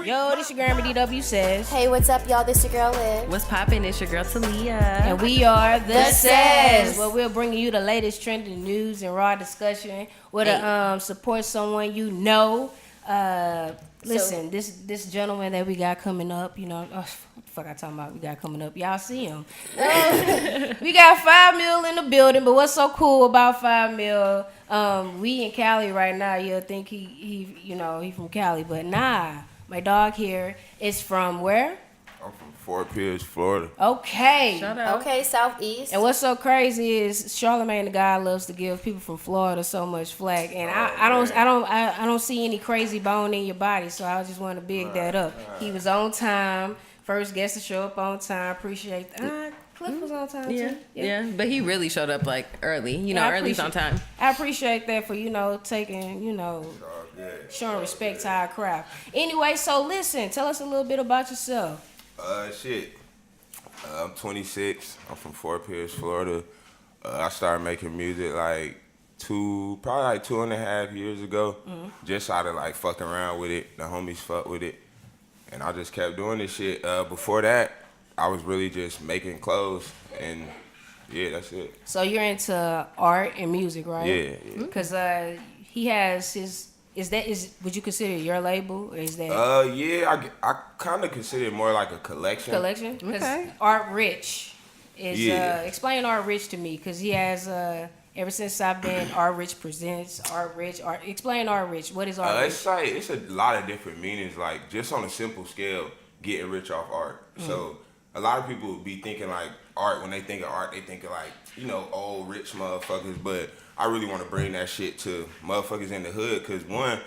Yo, this your Grandma DW says. Hey, what's up, y'all? This your girl Liv. What's poppin'? It's your girl Talia. And we are The Says. Where we're bringing you the latest trending news and raw discussion where to support someone you know. Listen, this gentleman that we got coming up, you know, what the fuck I talking about? We got coming up. Y'all see him. We got 5 mil in the building, but what's so cool about 5 mil? We in Cali right now. You'll think he from Cali, but nah. My dog here is from where? I'm from Fort Pierce, Florida. Okay. Shout out. Okay, Southeast. And what's so crazy is Charlamagne the guy loves to give people from Florida so much flack, and I don't see any crazy bone in your body, so I just want to big that up. He was on time, first guest to show up on time. Appreciate that. Cliff was on time too. Yeah, but he really showed up like early. Early's on time. I appreciate that for taking showing respect to our craft. Anyway, so listen, tell us a little bit about yourself. I'm 26. I'm from Fort Pierce, Florida. I started making music like probably 2.5 years ago. Mm-hmm. Just out of like fucking around with it. The homies fuck with it. And I just kept doing this shit. Before that, I was really just making clothes. And yeah, that's it. So you're into art and music, right? Yeah. Because he has his... would you consider it your label, or is that? Yeah, I kind of consider it more like a collection. Collection? Okay. Art Rich is explain Art Rich to me, because he has ever since I've been Art Rich presents Art Rich. Explain Art Rich. What is Art Rich? It's a lot of different meanings. Like just on a simple scale, getting rich off art. Mm. So a lot of people be thinking like art, when they think of art, they think of like old rich motherfuckers, but I really want to bring that shit to motherfuckers in the hood, because one,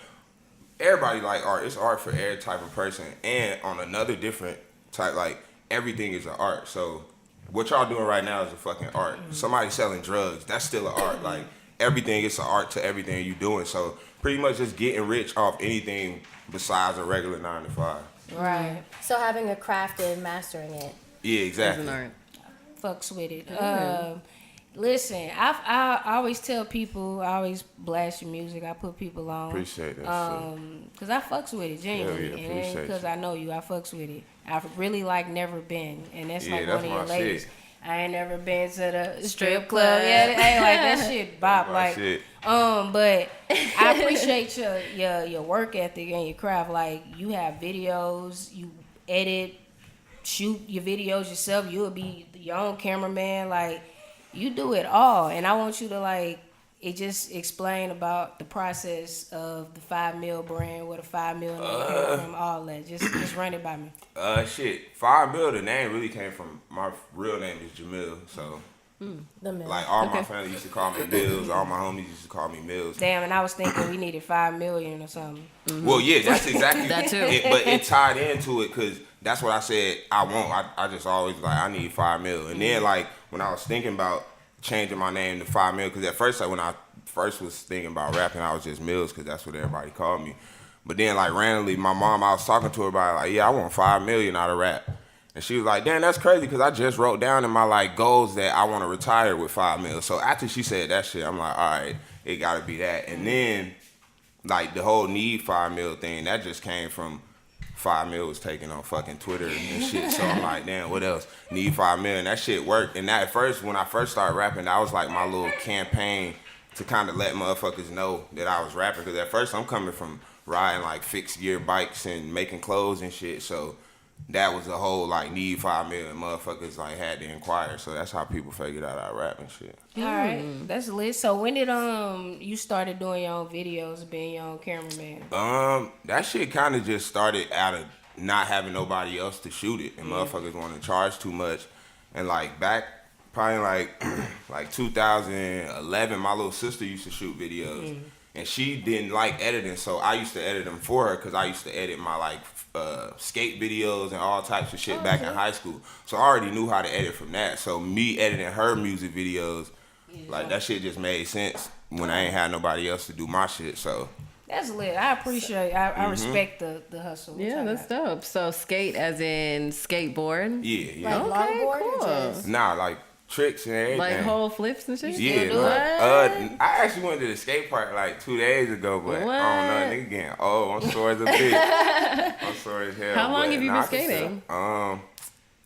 everybody like art. It's art for every type of person. And on another different type, like everything is an art. So what y'all doing right now is a fucking art. Mm-hmm. Somebody selling drugs, that's still an art. Like everything is an art to everything you doing. So pretty much just getting rich off anything besides a regular 9 to 5. Right. So having a craft and mastering it. Yeah, exactly. Is an art. Fucks with it. Mm-hmm. Listen, I always tell people, I always blast your music. I put people on. Appreciate that. Cause I fucks with it genuinely, and because I know you, I fucks with it. I really like Never Been, and that's like one of your ladies. Shit. I ain't never been to the strip club. Yeah, ain't like that shit bop. Like, shit. But I appreciate your work ethic and your craft. Like, you have videos, you edit, shoot your videos yourself. You'll be your own cameraman. Like, you do it all, and I want you to just explain about the process of the 5 mil brand, where the 5 mil name came from, all that. Just run it by me. 5 mil. The name really came from my real name is Jamil, so The Mill. like all my family used to call me Mills, all my homies used to call me Mills. Damn, and I was thinking we needed 5 million or something. Mm-hmm. Well, yeah, that's exactly that too. But it tied into it because that's what I said I want. I just always I need 5 mil, and then when I was thinking about changing my name to 5 mil, because at first when I first was thinking about rapping, I was just Mills because that's what everybody called me. But then randomly, my mom, I was talking to her about it, I want 5 million out of rap. And she was like, damn, that's crazy, because I just wrote down in my goals that I want to retire with 5 mil. So after she said that shit, I'm like, all right, it got to be that. And then the whole need 5 mil thing, that just came from 5 mil was taken on fucking Twitter and shit. So I'm like, damn, what else? Need 5 mil. And that shit worked. And that at first, when I first started rapping, that was my little campaign to kind of let motherfuckers know that I was rapping. Because at first, I'm coming from riding fixed gear bikes and making clothes and shit. So that was the whole need 5 mil, and motherfuckers had to inquire. So that's how people figured out I rap and shit. All right, that's lit. So when did you started doing your own videos, being your own cameraman? That shit kind of just started out of not having nobody else to shoot it, and motherfuckers want to charge too much. And back probably 2011, my little sister used to shoot videos. And she didn't like editing, so I used to edit them for her, because I used to edit my skate videos and all types of shit back in high school. So I already knew how to edit from that. So me editing her music videos, that shit just made sense when I ain't had nobody else to do my shit. So that's lit. I appreciate. I respect the hustle. Yeah, that's dope. So skate as in skateboard. Yeah. Longboard or just... Nah, tricks and everything. Like whole flips and shit? Yeah, do like, I actually went to the skate park like 2 days ago, but What? I don't know, nigga getting old. I'm sore as a bitch. I'm sore as hell. How long but have you nah, been skating?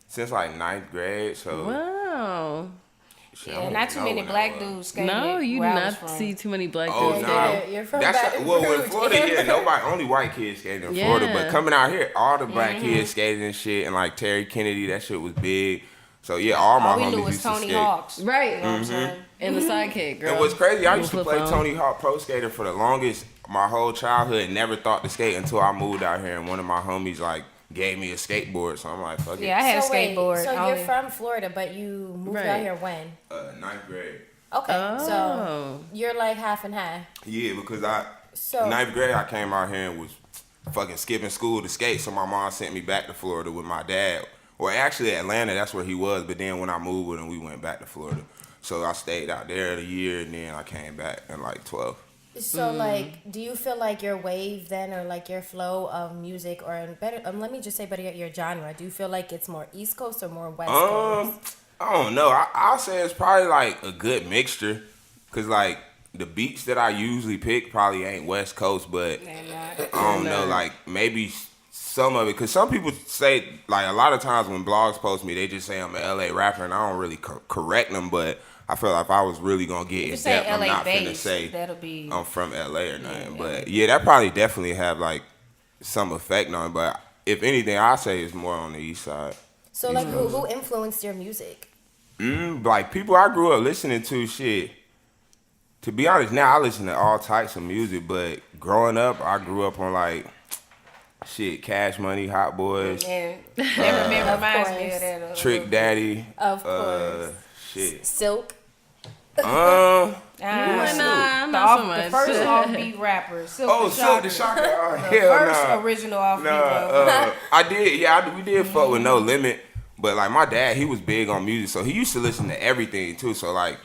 Since like 9th grade, so. Wow. Shit, I Yeah, don't not even too know many when that black was. dudes skating. No, you do where I was not from. see too many black Oh, dudes. nah. You're from That's Baton well, in Rouge. Florida, yeah, nobody, only white kids skating in Florida. But coming out here, all the black kids skating and shit, and like Terry Kennedy, that shit was big. So yeah, all my All we homies knew was used to Tony skate. Hawks. Right. You know what I'm saying? And the sidekick, girl. And what's crazy, I used to Flip play phone. Tony Hawk Pro Skater for the longest, my whole childhood. Never thought to skate until I moved out here, and one of my homies like gave me a skateboard. So I'm like, fuck Yeah, I had a wait, skateboard. so only. you're from Florida, but you moved Right. out here when? it. 9th grade. Okay, Oh. so you're like half and half. Yeah, because So 9th grade, I came out here and was fucking skipping school to skate. So my mom sent me back to Florida with my dad. Or actually Atlanta, that's where he was. But then when I moved with him, we went back to Florida. So I stayed out there a year, and then I came back in like 12. So like, do you feel like your wave then, or like your flow of music, or better? Let me just say, better yet, your genre. Do you feel like it's more East Coast or more West Coast? I don't know. I'll say it's probably like a good mixture. Cause like the beats that I usually pick probably ain't West Coast, but I don't know. Like maybe some of it. Cause some people say, like a lot of times when blogs post me, they just say I'm an LA rapper, and I don't really correct them. But I feel like if I was really gonna get in say depth, I'm LA not finna based, say that'll be I'm from LA or nothing. But yeah, that probably definitely have like some effect on it. But if anything, I say it's more on the East Side. So like, who influenced your music? Like people I grew up listening to, shit. To be honest, now I listen to all types of music, but growing up, I grew up on like shit, Cash Money, Hot Boys, And never been reminds me course. of that. Trick Daddy, Of course. shit. Silk. Nah, not so much. The first offbeat rapper, Silk Oh, the Silk the Shocker. Shocker. Oh, The hell first nah. original offbeat Nah, rapper. I did. Yeah, we did fuck with No Limit. But like my dad, he was big on music, so he used to listen to everything too. So like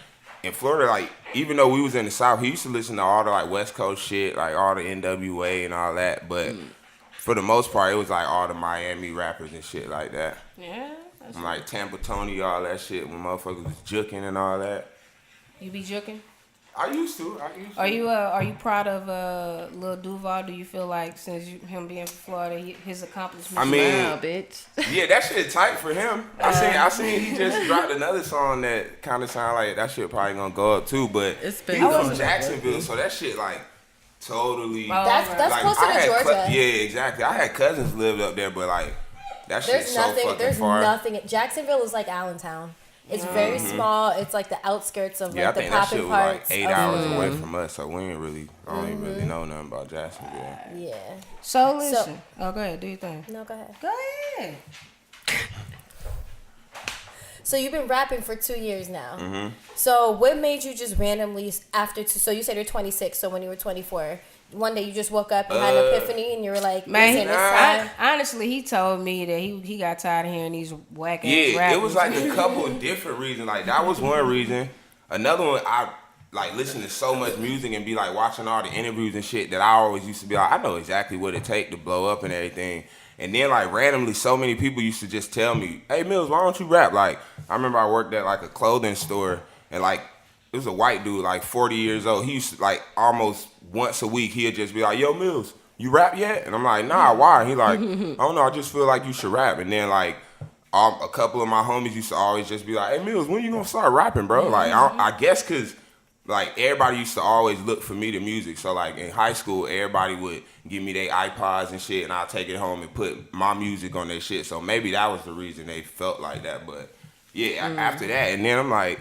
in Florida, like even though we was in the South, he used to listen to all the like West Coast shit, like all the NWA and all that. But for the most part, it was like all the Miami rappers and shit like that. Yeah. That's Like Tampa Tony, all that shit when motherfuckers was juking and all that. You be joking? I used to. Are you proud of Lil Duval? Do you feel like since him being from Florida, his accomplishments? I mean, Wow, bitch. Yeah, that shit tight for him. I seen he just dropped another song that kind of sound like that shit probably gonna go up too. But It's he been was from going Jacksonville, so that shit like totally. That's like, closer I to had Georgia. yeah, exactly. I had cousins lived up there, but like that shit's so fucking There's far. nothing. Jacksonville is like Allentown. It's very small. It's like the outskirts of Yeah, I like the think that shit popping was like parts. 8 of- hours away from us, so we ain't really, I don't even really know nothing about Jacksonville. Yeah. So listen. Oh, go ahead. Do your thing. No, go ahead. Go ahead. So you've been rapping for 2 years now. Mm-hmm. So what made you just randomly so you said you're 26. So when you were 24, one day you just woke up and had an epiphany and you were like, Man, listen, it's time. honestly, he told me that he got tired of hearing these whack ass Yeah, rappers. it was like a couple of different reasons. Like that was one reason. Another one, I like listen to so much music and be like watching all the interviews and shit that I always used to be like, I know exactly what it take to blow up and everything. And then like randomly, so many people used to just tell me, "Hey Mills, why don't you rap?" Like I remember I worked at like a clothing store and like it was a white dude, like 40 years old. He used to like almost once a week he'd just be like, "Yo Mills, you rap yet?" And I'm like, "Nah, why?" He like, "I don't know, I just feel like you should rap." And then like a couple of my homies used to always just be like, "Hey Mills, when you gonna start rapping, bro?" Like I guess cause like everybody used to always look for me to music. So like in high school, everybody would give me their iPods and shit, and I'd take it home and put my music on their shit. So maybe that was the reason they felt like that. But yeah, after that, and then I'm like,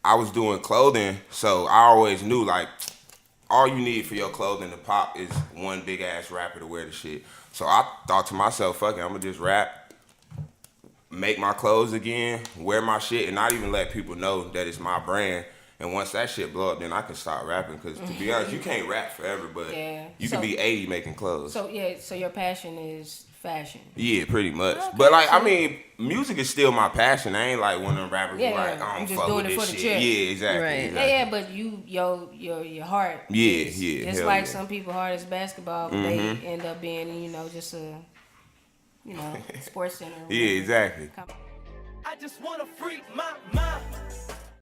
I was doing clothing, so I always knew like all you need for your clothing to pop is one big ass rapper to wear the shit. So I thought to myself, fuck it, I'm gonna just rap, make my clothes again, wear my shit, and not even let people know that it's my brand. And once that shit blow up, then I can start rapping. Because to be honest, you can't rap forever, but you can be 80 making clothes. So yeah, so your passion is fashion. Yeah, pretty much. Okay, but like, so- I mean, music is still my passion. I ain't like one of them rappers who Yeah, like, I I'm don't just fuck doing with it this for the shit. check. Yeah, exactly. Right. exactly. Yeah, but your heart. Yeah, is, yeah, Just hell like yeah. some people heart is basketball, but they end up being just a sports center. or Yeah, whatever. exactly. I just wanna freak my mind.